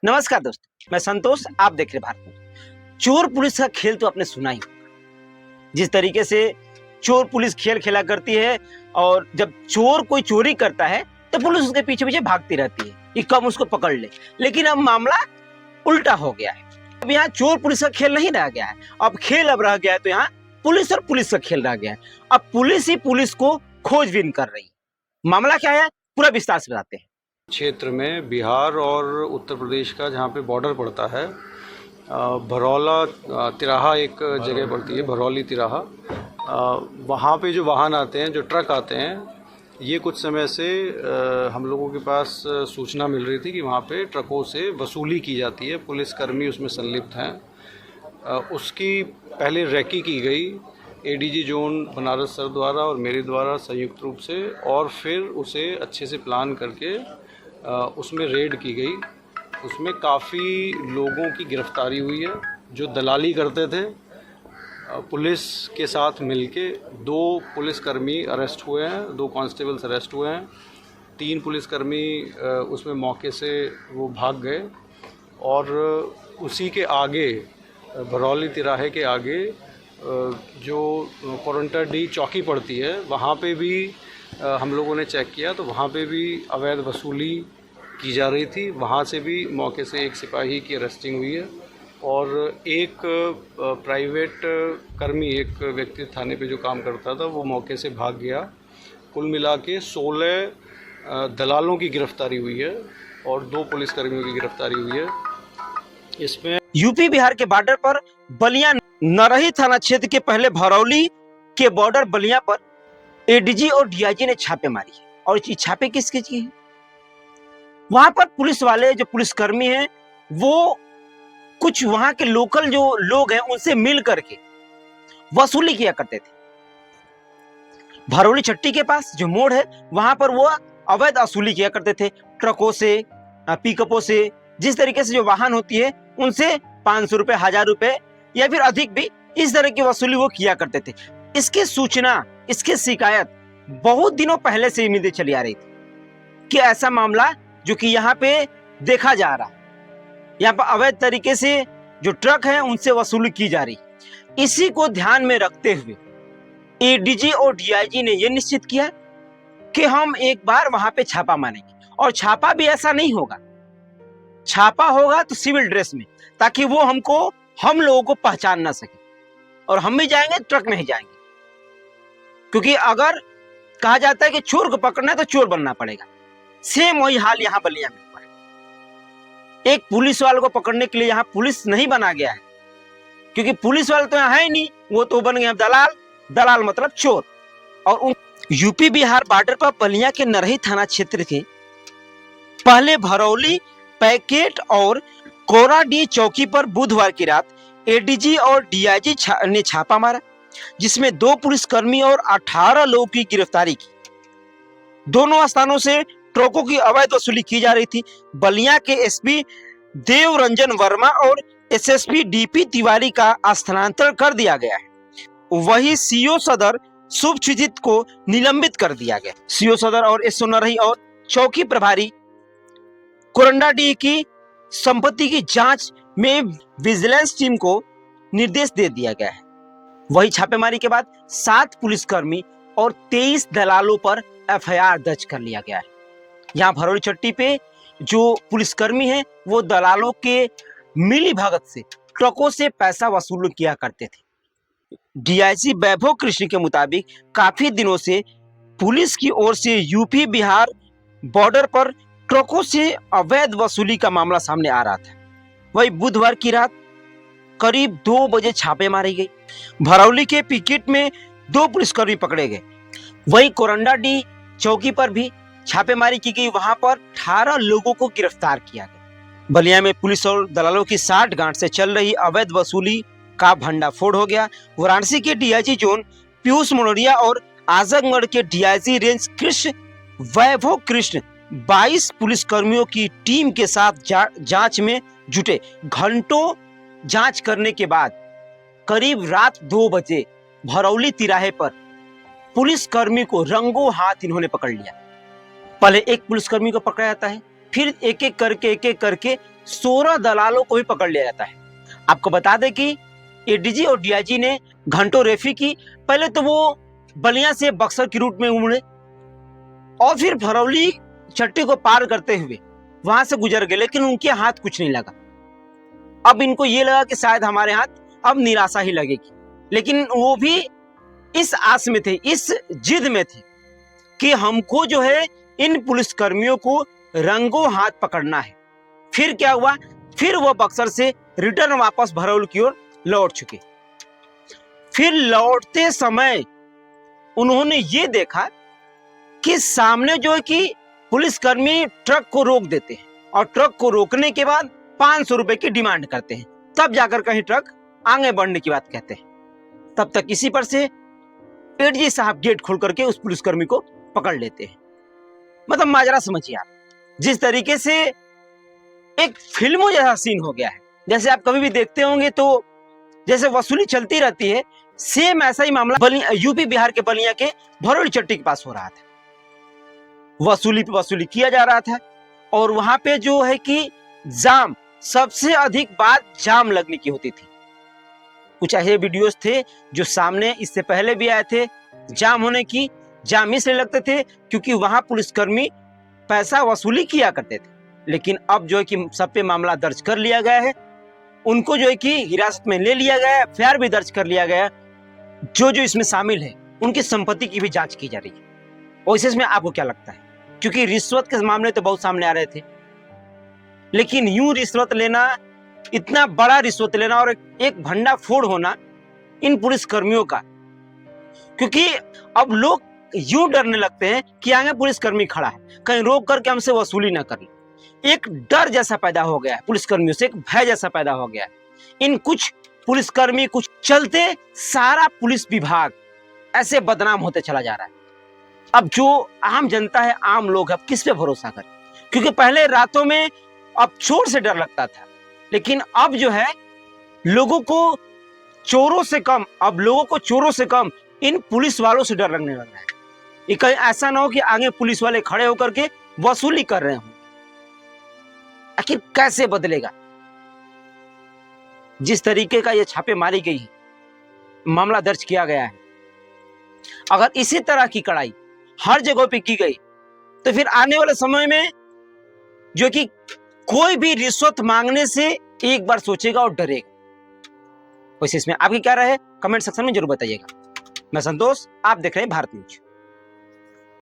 नमस्कार दोस्तों, मैं संतोष, आप देख रहे भारत न्यूज। चोर पुलिस का खेल तो आपने सुना ही होगा। जिस तरीके से चोर पुलिस खेल खेला करती है और जब चोर कोई चोरी करता है तो पुलिस उसके पीछे पीछे भागती रहती है कि कब उसको पकड़ ले। लेकिन अब मामला उल्टा हो गया है। अब यहाँ चोर पुलिस का खेल नहीं रह गया है, अब खेल अब रह गया है तो यहाँ पुलिस और पुलिस का खेल रह गया है। अब पुलिस ही पुलिस को खोजबीन कर रही है। मामला क्या है, पूरा विस्तार से बताते हैं। क्षेत्र में बिहार और उत्तर प्रदेश का जहाँ पे बॉर्डर पड़ता है, भरौला तिराहा एक जगह पड़ती है, भरौली तिराहा। वहाँ पे जो वाहन आते हैं, जो ट्रक आते हैं, ये कुछ समय से हम लोगों के पास सूचना मिल रही थी कि वहाँ पे ट्रकों से वसूली की जाती है, पुलिसकर्मी उसमें संलिप्त हैं। उसकी पहले रैकी की गई एडीजी जोन बनारस सर द्वारा और मेरे द्वारा संयुक्त रूप से, और फिर उसे अच्छे से प्लान करके उसमें रेड की गई। उसमें काफ़ी लोगों की गिरफ्तारी हुई है जो दलाली करते थे। पुलिस के साथ मिलके 2 पुलिसकर्मी अरेस्ट हुए हैं, 2 कांस्टेबल्स अरेस्ट हुए हैं। 3 पुलिसकर्मी उसमें मौके से वो भाग गए। और उसी के आगे, भरौली तिराहे के आगे जो कोरंटाडी चौकी पड़ती है, वहाँ पे भी हम लोगों ने चेक किया तो वहाँ पे भी अवैध वसूली की जा रही थी। वहाँ से भी मौके से एक सिपाही की अरेस्टिंग हुई है और एक प्राइवेट कर्मी, एक व्यक्ति थाने पे जो काम करता था, वो मौके से भाग गया। कुल मिला के 16 दलालों की गिरफ्तारी हुई है और 2 पुलिसकर्मियों की गिरफ्तारी हुई है। इसमें यूपी बिहार के बॉर्डर पर बलिया नरही थाना क्षेत्र के पहले भरौली के बॉर्डर बलिया पर एडीजी और डीआईजी ने छापे मारी है। और ये छापे किसके की है? वहां पर पुलिस वाले, जो पुलिसकर्मी हैं, वो कुछ वहां के लोकल जो लोग हैं उनसे मिल करके वसूली किया करते थे। भरौली चट्टी के पास जो मोड़ है, वहां पर वो अवैध वसूली किया करते थे। ट्रकों से, पिकअपों से, जिस तरीके से जो वाहन होती है उनसे 500 रुपए, 1000 रुपए या फिर अधिक भी, इस तरह की वसूली वो किया करते थे। इसकी सूचना, इसकी शिकायत बहुत दिनों पहले से मिलती चली आ रही थी कि ऐसा मामला जो कि यहाँ पे देखा जा रहा, यहाँ पर अवैध तरीके से जो ट्रक है उनसे वसूली की जा रही। इसी को ध्यान में रखते हुए एडीजी और डीआईजी ने यह निश्चित किया कि हम एक बार वहां पे छापा मारेंगे। और छापा भी ऐसा नहीं होगा, छापा होगा तो सिविल ड्रेस में, ताकि वो हम लोगों को पहचान ना सके। और हम भी जाएंगे, ट्रक में ही जाएंगे, क्योंकि अगर कहा जाता है कि चोर को पकड़ना है तो चोर बनना पड़ेगा। सेम वही हाल यहाँ बलिया में हुआ है। एक पुलिस वाले को पकड़ने के लिए यहाँ पुलिस नहीं बना गया है, क्योंकि पुलिस वाले तो यहाँ है नहीं, वो तो बन गए दलाल। दलाल मतलब चोर। और यूपी बिहार बॉर्डर पर बलिया के नरही थाना क्षेत्र के पहले भरौली पैकेट और कोराडी चौकी पर बुधवार की रात एडीजी और डीआईजी ने छापा मारा, जिसमें 2 पुलिसकर्मी और 18 लोगों की गिरफ्तारी की। दोनों स्थानों से ट्रकों की अवैध वसूली की जा रही थी। बलिया के एसपी देव रंजन वर्मा और एसएसपी डीपी तिवारी का स्थानांतरण कर दिया गया है। वही सीओ सदर शुभचिजित को निलंबित कर दिया गया। सीओ सदर और एसओ नरही और चौकी प्रभारी कोरंडाडी की संपत्ति की जांच में विजिलेंस टीम को निर्देश दे दिया गया है। वही छापेमारी के बाद 7 पुलिसकर्मी और 23 दलालों पर एफआईआर दर्ज कर लिया गया है। यहाँ भरौली चट्टी पे जो पुलिसकर्मी हैं वो दलालों के मिली भगत से ट्रकों से पैसा वसूल किया करते थे। डीआईजी वैभव कृष्ण के मुताबिक काफी दिनों से पुलिस की ओर से यूपी बिहार बॉर्डर पर ट्रकों से अवैध वसूली का मामला सामने आ रहा था। वही बुधवार की रात करीब 2 बजे छापे मारी गई। भरौली के पिकेट में 2 पुलिसकर्मी पकड़े गए। वही कोरंडाडी चौकी पर भी छापेमारी की गई, वहां पर 18 लोगों को गिरफ्तार किया गया। बलिया में पुलिस और दलालों की 60 गांठ से चल रही अवैध वसूली का भंडाफोड़ हो गया। वाराणसी के डीआईजी जोन पीयूष मोनोरिया और आजमगढ़ के डीआईजी रेंज कृष्ण वैभव कृष्ण 22 पुलिसकर्मियों की टीम के साथ जांच में जुटे। घंटों जांच करने के बाद करीब रात 2 बजे भरौली तिराहे पर पुलिसकर्मी को रंगों हाथ इन्होंने पकड़ लिया। पहले एक पुलिसकर्मी को पकड़ा जाता है, फिर एक एक करके 16 दलालों को भी पकड़ लिया जाता है। आपको बता दें कि एडीजी और डीआईजी ने घंटों रेफी की। पहले तो वो बलिया से बक्सर की रूट में उमड़े और फिर भरौली चट्टी को पार करते हुए वहां से गुजर गए, लेकिन उनके हाथ कुछ नहीं लगा। अब इनको ये लगा कि शायद हमारे हाथ अब निराशा ही लगेगी, लेकिन वो भी इस आस में थे, इस जिद में थे कि हमको जो है इन पुलिसकर्मियों को रंगों हाथ पकड़ना है। फिर क्या हुआ, फिर वो बक्सर से रिटर्न वापस भरौल की ओर लौट चुके। फिर लौटते समय उन्होंने ये देखा कि सामने जो है कि पुलिसकर्मी ट्रक को रोक देते हैं और ट्रक को रोकने के बाद 500 रुपए की डिमांड करते हैं, तब जाकर कहीं ट्रक आगे बढ़ने की बात कहते हैं। तब तक इसी पर से एडीजी साहब गेट खोल करके उस पुलिसकर्मी को पकड़ लेते हैं। मतलब माजरा समझिए आप, जिस तरीके से एक फिल्मों जैसा सीन हो गया है। जैसे आप कभी भी देखते होंगे तो जैसे वसूली चलती रहती है, सेम ऐसा ही मामला यूपी बिहार के बलिया के भरौली चट्टी के पास हो रहा था। वसूली पे वसूली किया जा रहा था और वहां पे जो है कि जाम, सबसे अधिक बात जाम लगने की होती थी। कुछ ऐसे वीडियोस थे जो सामने इससे पहले भी आए थे जाम होने की। जाम इसलिए लगते थे क्योंकि वहां पुलिसकर्मी पैसा वसूली किया करते थे, लेकिन अब जो है कि सब पे मामला दर्ज कर लिया गया है, उनको जो है कि हिरासत में ले लिया गया है, एफआईआर भी दर्ज कर लिया गया है। जो जो इसमें शामिल है उनकी संपत्ति की भी जांच की जा रही है। और इसमें आपको क्या लगता है, क्योंकि रिश्वत के मामले तो बहुत सामने आ रहे थे, लेकिन यूं रिश्वत लेना, इतना बड़ा रिश्वत लेना और एक भंडाफोड़ होना इन पुलिसकर्मियों का, क्योंकि अब लोग यूं डरने लगते हैं कि आगे पुलिसकर्मी खड़ा है, कहीं रोक करके हमसे वसूली ना कर ले। एक डर जैसा पैदा हो गया है पुलिसकर्मियों से, एक भय जैसा पैदा हो गया है। इन कुछ पुलिसकर्मी कुछ चलते सारा पुलिस विभाग ऐसे बदनाम होते चला जा रहा है। अब जो आम जनता है, आम लोग, अब किस पे भरोसा करें? क्योंकि पहले रातों में अब चोर से डर लगता था, लेकिन अब जो है लोगों को चोरों से कम, अब लोगों को चोरों से कम इन पुलिस वालों से डर लगने लग रहा है। ये कहीं ऐसा ना हो कि आगे पुलिस वाले खड़े होकर के वसूली कर रहे हों। आखिर कैसे बदलेगा? जिस तरीके का ये छापे मारी गई है, मामला दर्ज किया गया है, अगर इसी तरह की कड़ाई हर जगह पे की गई तो फिर आने वाले समय में जो कि कोई भी रिश्वत मांगने से एक बार सोचेगा और डरेगा। वैसे इसमें आपकी क्या राय है, कमेंट सेक्शन में जरूर बताइएगा। मैं संतोष, आप देख रहे हैं भारत न्यूज।